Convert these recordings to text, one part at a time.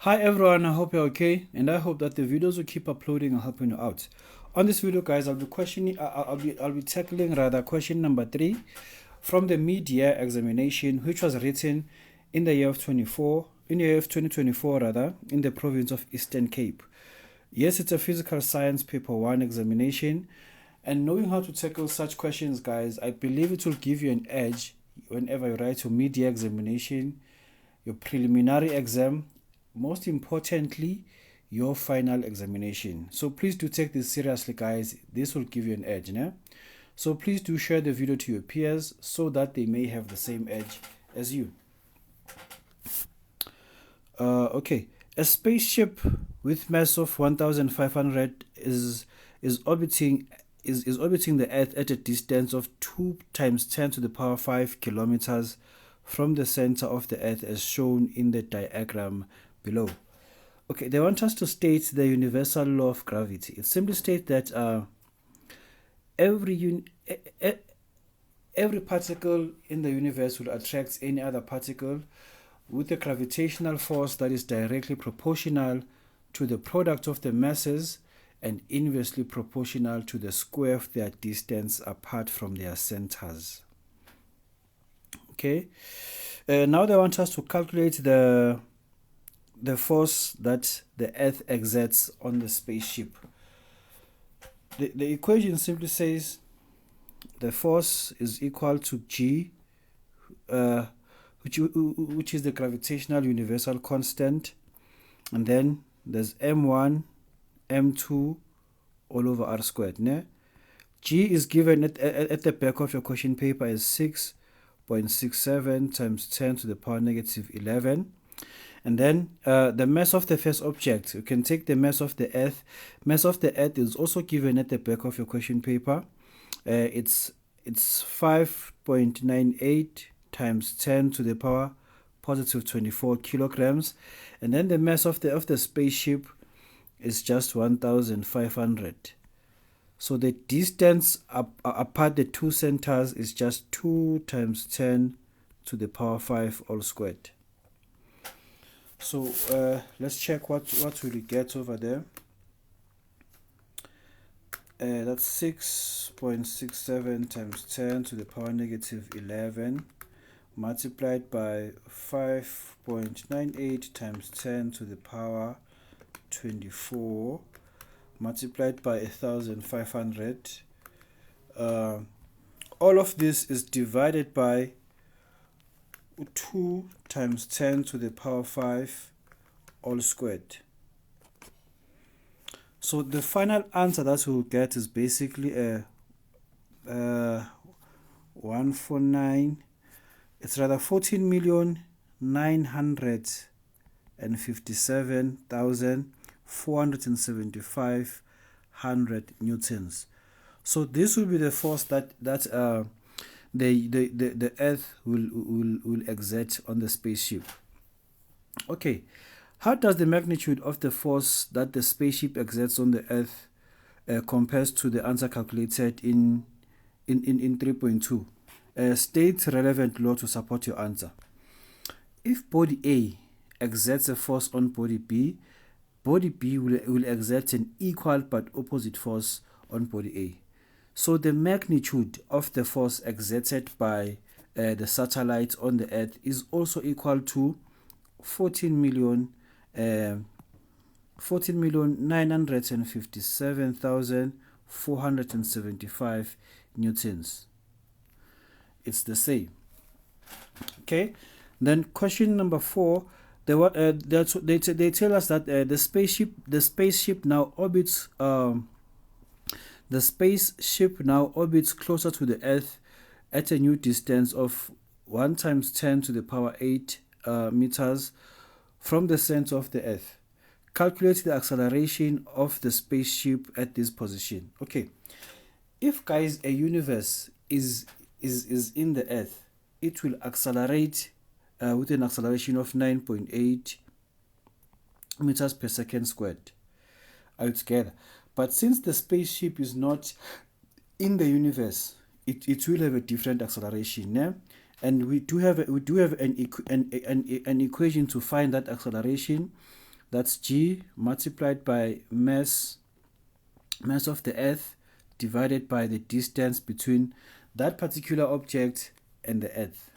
Hi everyone, I hope you're okay, and I hope that the videos will keep uploading and helping you out. On this video, guys, I'll be questioning, I'll be tackling rather question number 3 from the mid-year examination, which was written in the year of 2024 rather, in the province of Eastern Cape. Yes, it's a physical science paper 1 examination, and knowing how to tackle such questions, guys, I believe it will give you an edge whenever you write your mid-year examination, your preliminary exam, most importantly, your final examination. So please do take this seriously, guys. This will give you an edge, né? So please do share the video to your peers so that they may have the same edge as you. Okay, a spaceship with mass of 1,500 is orbiting the Earth at a distance of 2 times 10 to the power 5 kilometers from the center of the Earth, as shown in the diagram below. Okay, they want us to state the universal law of gravity. It simply states that every particle in the universe will attract any other particle with a gravitational force that is directly proportional to the product of the masses and inversely proportional to the square of their distance apart from their centers. Okay, now they want us to calculate the force that the Earth exerts on the spaceship. The equation simply says the force is equal to G, which is the gravitational universal constant, and then there's M1, M2 all over R squared. Ne? G is given at the back of your question paper as 6.67 times 10 to the power negative 11. And then the mass of the first object, you can take the mass of the Earth. Mass of the Earth is also given at the back of your question paper. It's 5.98 times 10 to the power positive 24 kilograms. And then the mass of the spaceship is just 1,500. So the distance apart the two centers is just 2 times 10 to the power 5 all squared. So let's check what will we get over there. That's 6.67 times 10 to the power negative 11 multiplied by 5.98 times 10 to the power 24 multiplied by 1,500. All of this is divided by 2 times 10 to the power 5 all squared. So the final answer that we'll get is basically a 149. It's rather 14,957,475 newtons. So this will be the force that the Earth will exert on the spaceship. Okay, how does the magnitude of the force that the spaceship exerts on the Earth compares to the answer calculated in 3.2? State relevant law to support your answer. If body A exerts a force on body B will exert an equal but opposite force on body A. So the magnitude of the force exerted by the satellite on the Earth is also equal to 14,957,475 newtons. It's the same. Okay, then question number 4. They tell us that the spaceship now orbits closer to the Earth at a new distance of 1 times 10 to the power 8 meters from the center of the Earth. Calculate the acceleration of the spaceship at this position. Okay, if, guys, a universe is in the Earth, it will accelerate with an acceleration of 9.8 meters per second squared altogether. But since the spaceship is not in the universe, it will have a different acceleration. Yeah? And we do have an equation to find that acceleration, That's g multiplied by mass of the earth divided by the distance between that particular object and the earth.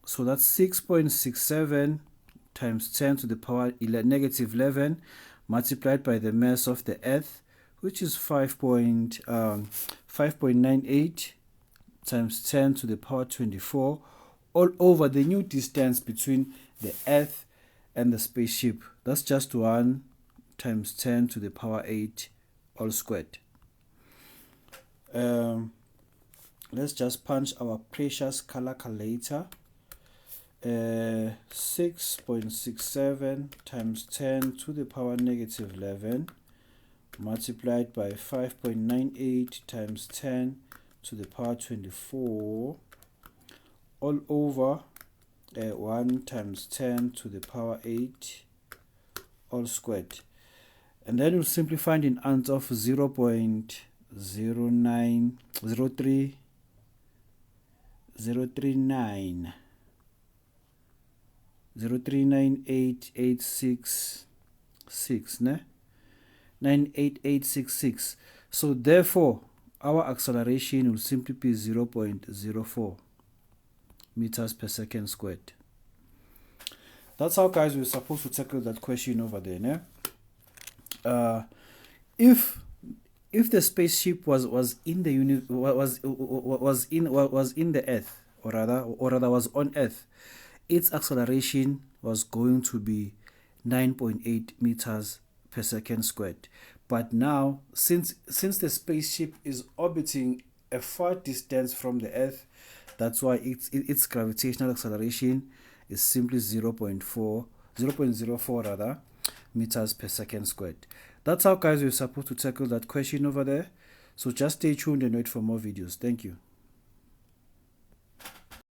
So that's 6.67 times 10 to the power negative 11 multiplied by the mass of the earth, which is 5.98 times 10 to the power 24, all over the new distance between the earth and the spaceship. That's just 1 times 10 to the power 8 all squared. Let's just punch our precious color calculator. 6.67 times 10 to the power negative 11 multiplied by 5.98 times 10 to the power 24 all over 1 times 10 to the power 8 all squared. And then we'll simply find an answer of 0.03039 0.0398866 ne? 98866. So therefore our acceleration will simply be 0.04 meters per second squared. That's how, guys, we're supposed to tackle that question over there, ne? If the spaceship was in the earth, or rather was on earth, its acceleration was going to be 9.8 meters per second squared. But now, since the spaceship is orbiting a far distance from the earth, that's why its gravitational acceleration is simply 0.04 rather meters per second squared. That's how, guys, we're supposed to tackle that question over there. So just stay tuned and wait for more videos. Thank you.